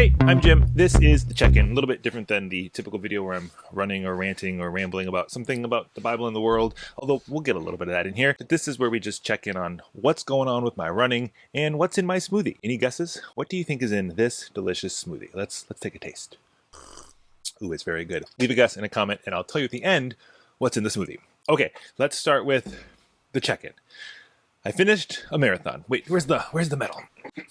Hey, I'm Jim. This is the check-in. A little bit different than the typical video where I'm running or ranting or rambling about something about the Bible and the world, although we'll get a little bit of that in here. But this is where we just check in on what's going on with my running and what's in my smoothie. Any guesses? What do you think is in this delicious smoothie? Let's take a taste. Ooh, it's very good. Leave a guess in a comment and I'll tell you at the end what's in the smoothie. Okay, let's start with the check-in. I finished a marathon. Wait, where's the medal?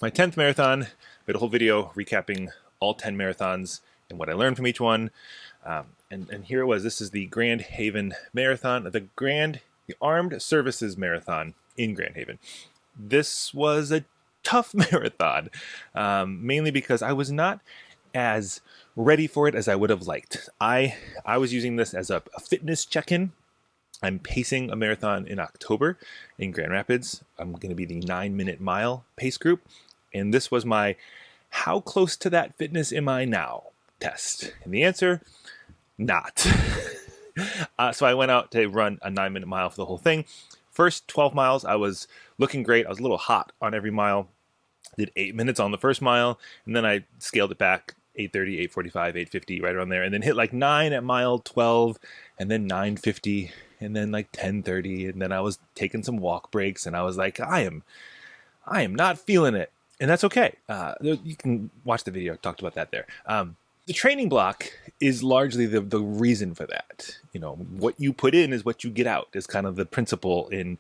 My 10th marathon. Made a whole video recapping all 10 marathons and what I learned from each one. And here it was. This is the Grand Haven Marathon, the Armed Services Marathon in Grand Haven. This was a tough marathon, mainly because I was not as ready for it as I would have liked. I was using this as a fitness check-in. I'm pacing a marathon in October in Grand Rapids. I'm going to be the 9-minute mile pace group. And this was my how close to that fitness am I now test. And the answer, not. So I went out to run a 9-minute mile for the whole thing. First 12 miles, I was looking great. I was a little hot on every mile. Did 8 minutes on the first mile. And then I scaled it back, 8:30, 8:45, 8:50, right around there. And then hit like 9 at mile 12. And then 9:50. And then like 10:30. And then I was taking some walk breaks. And I was like, I am not feeling it. And that's okay. You can watch the video. I talked about that there. The training block is largely the reason for that. You know, what you put in is what you get out is kind of the principle in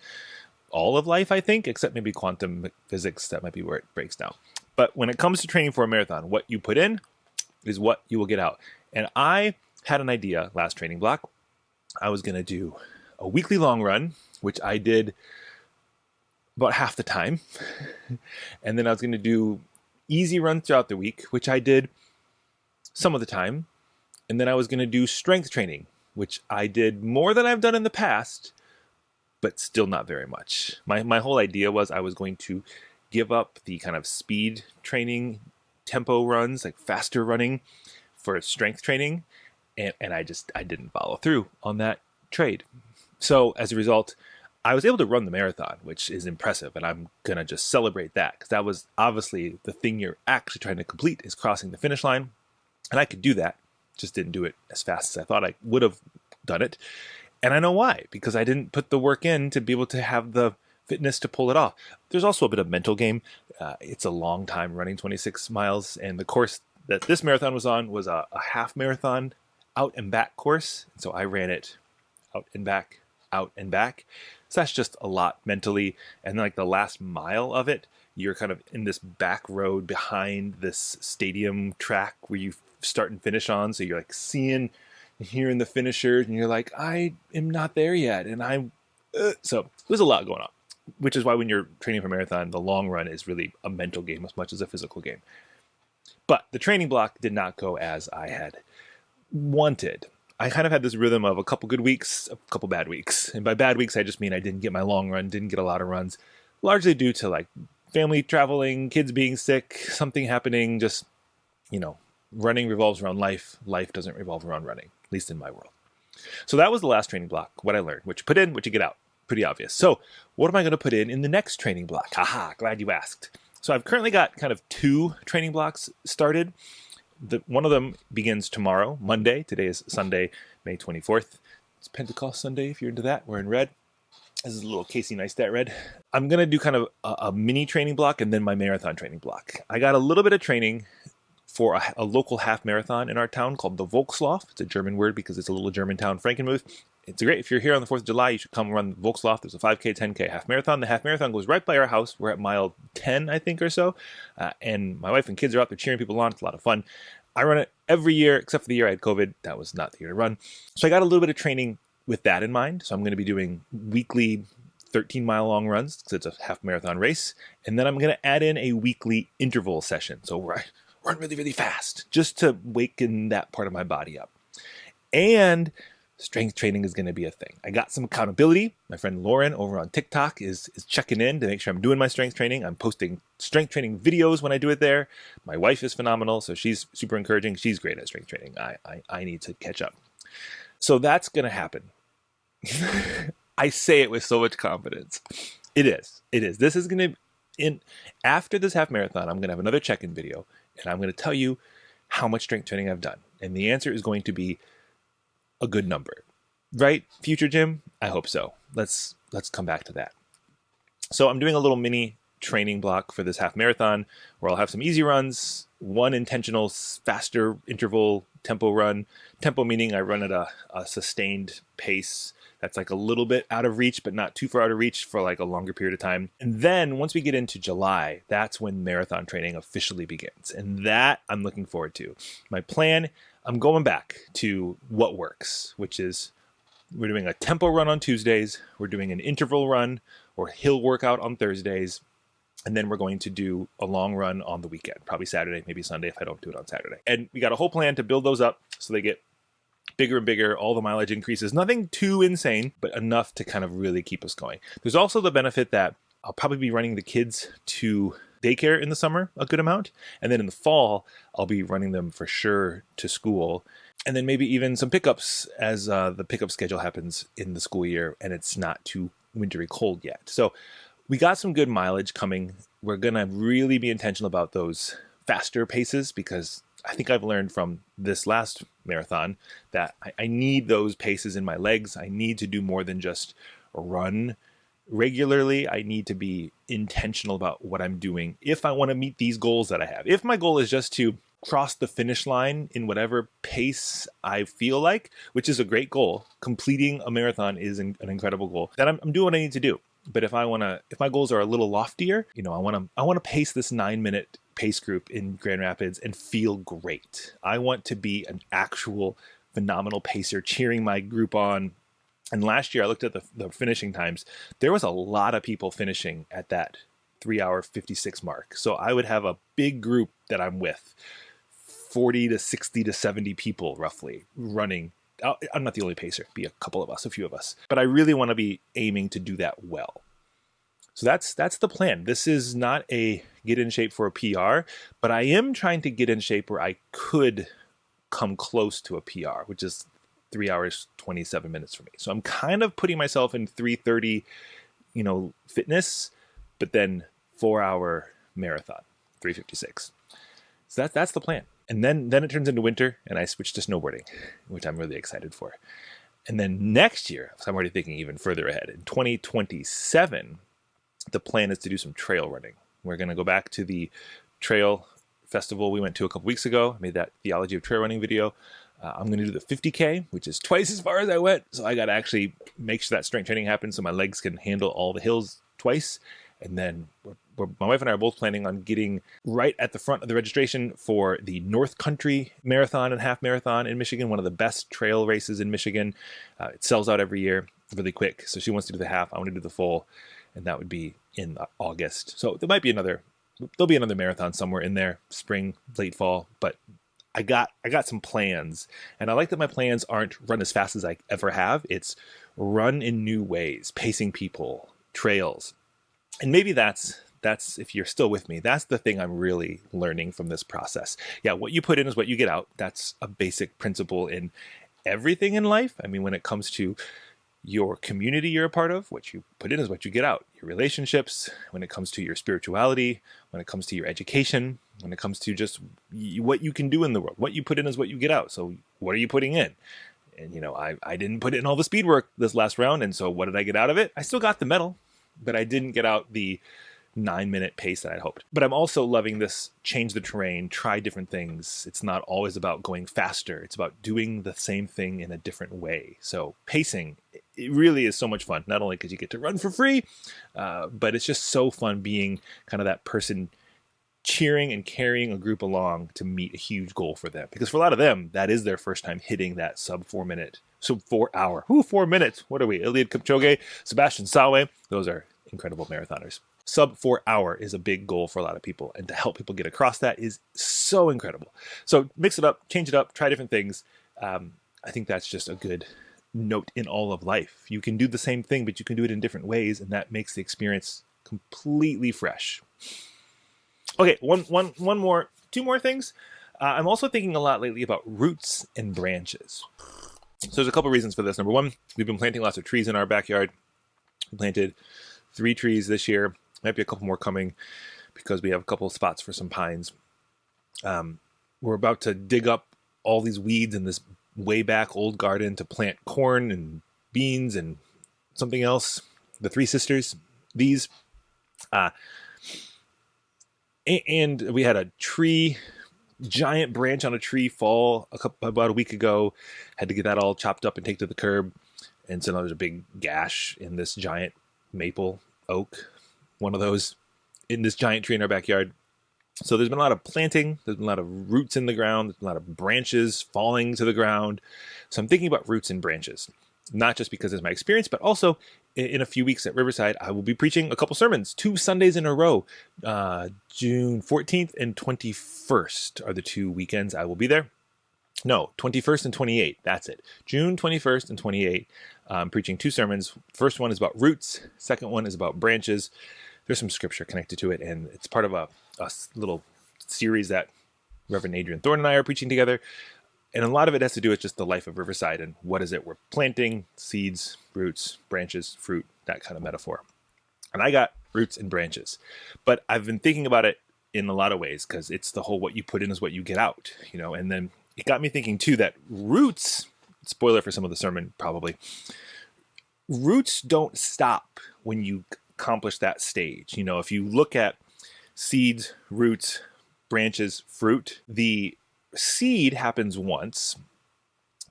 all of life, I think, except maybe quantum physics. That might be where it breaks down. But when it comes to training for a marathon, what you put in is what you will get out. And I had an idea last training block. I was going to do a weekly long run, which I did about half the time. And then I was going to do easy runs throughout the week, which I did some of the time. And then I was going to do strength training, which I did more than I've done in the past, but still not very much. My whole idea was I was going to give up the kind of speed training, tempo runs, like faster running for strength training. And I didn't follow through on that trade. So as a result, I was able to run the marathon, which is impressive, and I'm going to just celebrate that, because that was obviously the thing you're actually trying to complete, is crossing the finish line. And I could do that, just didn't do it as fast as I thought I would have done it. And I know why, because I didn't put the work in to be able to have the fitness to pull it off. There's also a bit of mental game. It's a long time running 26 miles, and the course that this marathon was on was a half marathon out and back course. So I ran it out and back, out and back. So that's just a lot mentally. And then like the last mile of it, you're kind of in this back road behind this stadium track where you start and finish on. So you're like seeing and hearing the finishers, and you're like, I am not there yet. And so there's a lot going on, which is why when you're training for a marathon, the long run is really a mental game as much as a physical game. But the training block did not go as I had wanted. I kind of had this rhythm of a couple good weeks, a couple bad weeks. And by bad weeks, I just mean I didn't get my long run, didn't get a lot of runs, largely due to like family traveling, kids being sick, something happening. Just, running revolves around life. Life doesn't revolve around running, at least in my world. So that was the last training block, what I learned, what you put in, what you get out. Pretty obvious. So what am I going to put in the next training block? Haha, glad you asked. So I've currently got kind of 2 training blocks started. One of them begins tomorrow, Monday. Today is Sunday, May 24th. It's Pentecost Sunday, if you're into that. We're in red. This is a little Casey Neistat red. I'm going to do kind of a mini training block and then my marathon training block. I got a little bit of training for a local half marathon in our town called the Volkslauf. It's a German word because it's a little German town, Frankenmuth. It's great. If you're here on the 4th of July, you should come run the Volkslauf. There's a 5K, 10K half marathon. The half marathon goes right by our house. We're at mile 10, I think, or so. And my wife and kids are out there cheering people on. It's a lot of fun. I run it every year, except for the year I had COVID. That was not the year to run. So I got a little bit of training with that in mind. So I'm going to be doing weekly 13-mile long runs, because it's a half marathon race. And then I'm going to add in a weekly interval session. So where I run really, really fast, just to waken that part of my body up. And strength training is going to be a thing. I got some accountability. My friend Lauren over on TikTok is checking in to make sure I'm doing my strength training. I'm posting strength training videos when I do it there. My wife is phenomenal, so she's super encouraging. She's great at strength training. I need to catch up. So that's going to happen. I say it with so much confidence. It is. This is going to, after this half marathon, I'm going to have another check-in video. and I'm going to tell you how much strength training I've done. And the answer is going to be a good number. Right, future Jim? I hope so. Let's come back to that. So I'm doing a little mini training block for this half marathon where I'll have some easy runs, one intentional faster interval tempo run. Tempo meaning I run at a sustained pace that's like a little bit out of reach, but not too far out of reach for like a longer period of time. And then once we get into July, that's when marathon training officially begins. And that I'm looking forward to. My plan, I'm going back to what works, which is we're doing a tempo run on Tuesdays, we're doing an interval run or hill workout on Thursdays, and then we're going to do a long run on the weekend, probably Saturday, maybe Sunday if I don't do it on Saturday. And we got a whole plan to build those up so they get bigger and bigger, all the mileage increases, nothing too insane, but enough to kind of really keep us going. There's also the benefit that I'll probably be running the kids to daycare in the summer a good amount, and then in the fall, I'll be running them for sure to school, and then maybe even some pickups as the pickup schedule happens in the school year and it's not too wintry cold yet. So we got some good mileage coming. We're going to really be intentional about those faster paces because I think I've learned from this last marathon that I need those paces in my legs. I need to do more than just run regularly. I need to be intentional about what I'm doing if I want to meet these goals that I have. If my goal is just to cross the finish line in whatever pace I feel like, which is a great goal, completing a marathon is an incredible goal, then I'm doing what I need to do. But if my goals are a little loftier, I want to pace this 9-minute pace group in Grand Rapids and feel great. I want to be an actual phenomenal pacer cheering my group on. And last year I looked at the finishing times. There was a lot of people finishing at that 3-hour 56 mark. So I would have a big group that I'm with, 40 to 60 to 70 people roughly running. I'm not the only pacer, it'd be a couple of us, a few of us, but I really want to be aiming to do that well. So that's the plan. This is not a get in shape for a PR, but I am trying to get in shape where I could come close to a PR, which is 3 hours, 27 minutes for me. So I'm kind of putting myself in 3:30, fitness, but then 4-hour marathon, 3:56. So that's the plan. And then it turns into winter and I switch to snowboarding, which I'm really excited for. And then next year, so I'm already thinking even further ahead, in 2027, the plan is to do some trail running. We're going to go back to the trail festival we went to a couple weeks ago. I made that Theology of Trail Running video. I'm going to do the 50K, which is twice as far as I went. So I got to actually make sure that strength training happens so my legs can handle all the hills twice. And then my wife and I are both planning on getting right at the front of the registration for the North Country Marathon and Half Marathon in Michigan, one of the best trail races in Michigan. It sells out every year really quick. So she wants to do the half. I want to do the full. And that would be in August. So there'll be another marathon somewhere in there, spring, late fall. But I got some plans. And I like that my plans aren't run as fast as I ever have. It's run in new ways, pacing people, trails. And maybe that's if you're still with me, that's the thing I'm really learning from this process. Yeah, what you put in is what you get out. That's a basic principle in everything in life. I mean, when it comes to your community you're a part of, what you put in is what you get out. Your relationships, when it comes to your spirituality, when it comes to your education, when it comes to just what you can do in the world, what you put in is what you get out. So what are you putting in? And, I didn't put in all the speed work this last round. And so what did I get out of it? I still got the medal, but I didn't get out the 9-minute pace that I'd hoped. But I'm also loving this change the terrain, try different things. It's not always about going faster. It's about doing the same thing in a different way. So pacing, it really is so much fun, not only because you get to run for free, but it's just so fun being kind of that person cheering and carrying a group along to meet a huge goal for them. Because for a lot of them, that is their first time hitting that sub 4 hour. 4 minutes. What are we? Eliud Kipchoge, Sebastian Sawe. Those are incredible marathoners. Sub 4 hour is a big goal for a lot of people. And to help people get across that is so incredible. So mix it up, change it up, try different things. I think that's just a good note in all of life. You can do the same thing, but you can do it in different ways. And that makes the experience completely fresh. Okay, two more things. I'm also thinking a lot lately about roots and branches. So there's a couple reasons for this. Number one, we've been planting lots of trees in our backyard. We planted 3 trees this year. Might be a couple more coming because we have a couple of spots for some pines. We're about to dig up all these weeds in this way back old garden to plant corn and beans and something else. The three sisters, these. And we had a tree, giant branch on a tree fall about a week ago. Had to get that all chopped up and take to the curb. And so now there's a big gash in this giant maple oak, one of those, in this giant tree in our backyard. So there's been a lot of planting. There's been a lot of roots in the ground. There's been a lot of branches falling to the ground. So I'm thinking about roots and branches, not just because it's my experience, but also in a few weeks at Riverside, I will be preaching a couple sermons, 2 Sundays in a row. June 14th and 21st are the 2 weekends I will be there. No, 21st and 28th. That's it. June 21st and 28th. I'm preaching 2 sermons. First one is about roots. Second one is about branches. There's some scripture connected to it, and it's part of a little series that Reverend Adrian Thorne and I are preaching together. And a lot of it has to do with just the life of Riverside and what is it we're planting, seeds, roots, branches, fruit, that kind of metaphor. And I got roots and branches. But I've been thinking about it in a lot of ways because it's the whole what you put in is what you get out, and then it got me thinking too that roots, spoiler for some of the sermon probably, roots don't stop when you accomplish that stage. If you look at seeds, roots, branches, fruit, the seed happens once,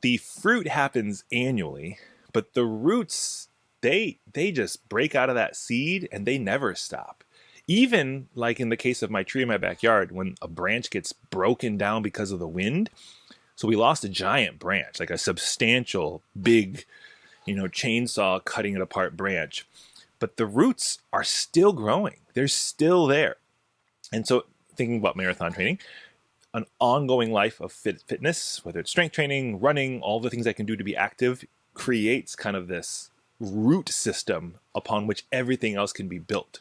the fruit happens annually, but the roots, they just break out of that seed and they never stop. Even like in the case of my tree in my backyard, when a branch gets broken down because of the wind, so we lost a giant branch, like a substantial, big, chainsaw cutting it apart branch, but the roots are still growing. They're still there. And so thinking about marathon training, an ongoing life of fitness, whether it's strength training, running, all the things I can do to be active, creates kind of this root system upon which everything else can be built.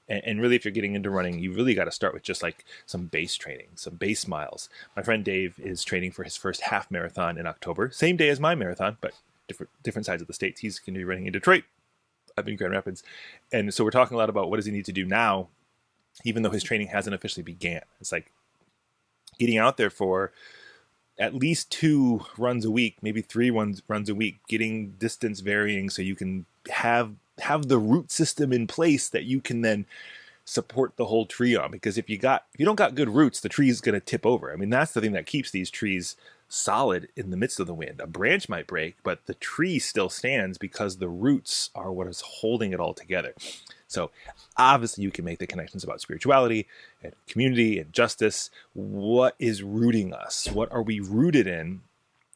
And really, if you're getting into running, you really got to start with just like some base training, some base miles. My friend Dave is training for his first half marathon in October, same day as my marathon, but different sides of the states. He's going to be running in Detroit. I've been in Grand Rapids. And so we're talking a lot about what does he need to do now, even though his training hasn't officially began. It's like getting out there for at least 2 runs a week, maybe 3 runs a week, getting distance varying so you can have the root system in place that you can then support the whole tree on. Because if you don't got good roots, the tree is going to tip over. I mean, that's the thing that keeps these trees solid in the midst of the wind. A branch might break, but the tree still stands because the roots are what is holding it all together. So obviously you can make the connections about spirituality and community and justice. What is rooting us? What are we rooted in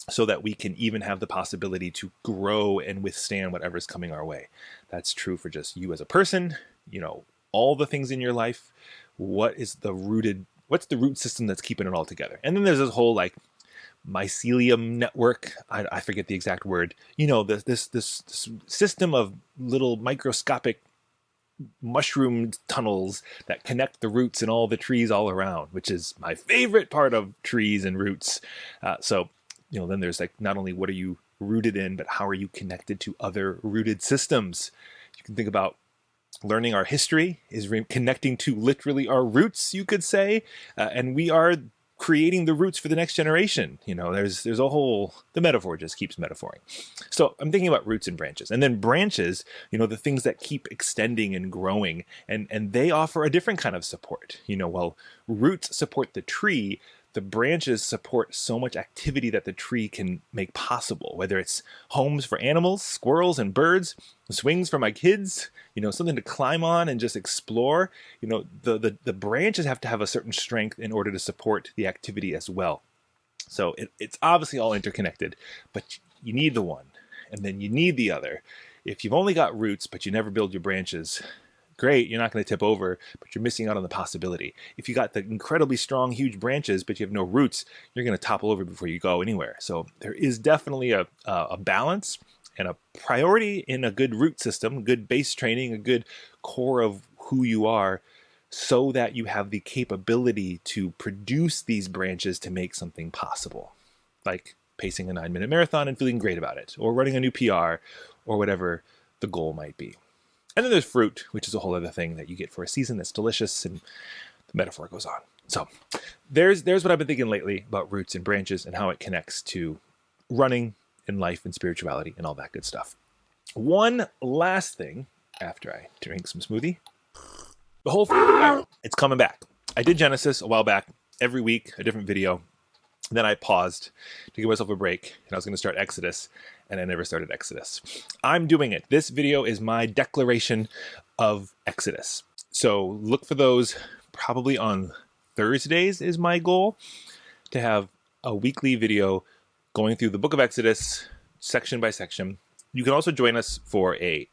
so that we can even have the possibility to grow and withstand whatever's coming our way? That's true for just you as a person, all the things in your life. What's the root system that's keeping it all together? And then there's this whole like mycelium network. I forget the exact word. This system of little microscopic mushroom tunnels that connect the roots and all the trees all around, which is my favorite part of trees and roots. So then there's like not only what are you rooted in, but how are you connected to other rooted systems? You can think about learning our history is connecting to literally our roots, you could say, and we are creating the roots for the next generation. There's a whole, the metaphor just keeps metaphoring. So I'm thinking about roots and branches, and then branches, the things that keep extending and growing, and they offer a different kind of support. While roots support the tree, the branches support so much activity that the tree can make possible, whether it's homes for animals, squirrels and birds, swings for my kids, something to climb on and just explore. The branches have to have a certain strength in order to support the activity as well. So it's obviously all interconnected, but you need the one and then you need the other. If you've only got roots, but you never build your branches, great, you're not going to tip over, but you're missing out on the possibility. If you got the incredibly strong, huge branches, but you have no roots, you're going to topple over before you go anywhere. So there is definitely a balance and a priority in a good root system, good base training, a good core of who you are, so that you have the capability to produce these branches to make something possible, like pacing a 9-minute marathon and feeling great about it, or running a new PR, or whatever the goal might be. And then there's fruit, which is a whole other thing that you get for a season that's delicious, and the metaphor goes on. So there's what I've been thinking lately about roots and branches and how it connects to running and life and spirituality and all that good stuff. One last thing after I drink some smoothie. The whole thing, it's coming back. I did Genesis a while back, every week, a different video. Then I paused to give myself a break, and I was going to start Exodus, and I never started Exodus. I'm doing it. This video is my declaration of Exodus. So look for those probably on Thursdays is my goal, to have a weekly video going through the book of Exodus, section by section. You can also join us for a,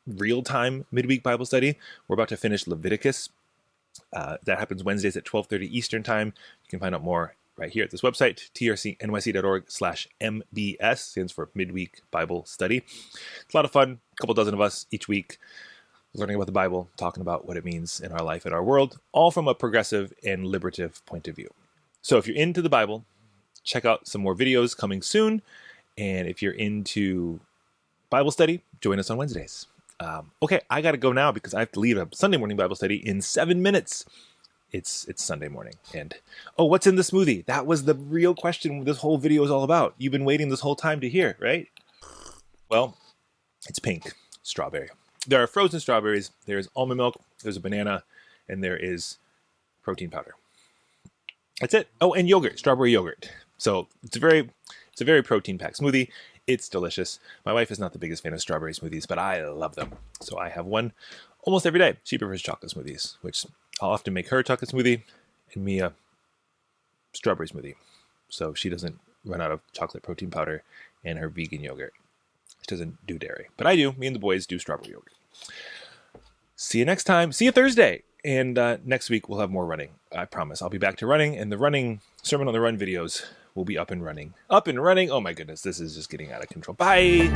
real-time midweek Bible study. We're about to finish Leviticus. That happens Wednesdays at 12:30 Eastern Time. You can find out more right here at this website, trcnyc.org/MBS, stands for Midweek Bible Study. It's a lot of fun, a couple dozen of us each week, learning about the Bible, talking about what it means in our life and our world, all from a progressive and liberative point of view. So if you're into the Bible, check out some more videos coming soon. And if you're into Bible study, join us on Wednesdays. Okay, I got to go now because I have to leave a Sunday morning Bible study in 7 minutes. It's Sunday morning. And, what's in the smoothie? That was the real question this whole video is all about. You've been waiting this whole time to hear, right? Well, it's pink, strawberry. There are frozen strawberries, there's almond milk, there's a banana, and there is protein powder. That's it. Oh, and yogurt, strawberry yogurt. So it's a very protein-packed smoothie. It's delicious. My wife is not the biggest fan of strawberry smoothies, but I love them. So I have one almost every day. She prefers chocolate smoothies, which I'll often make her a chocolate smoothie and me a strawberry smoothie. So she doesn't run out of chocolate protein powder and her vegan yogurt. She doesn't do dairy, but I do. Me and the boys do strawberry yogurt. See you next time. See you Thursday. And next week we'll have more running. I promise. I'll be back to running, and the running Sermon on the Run videos will be up and running. Up and running. Oh my goodness, this is just getting out of control. Bye.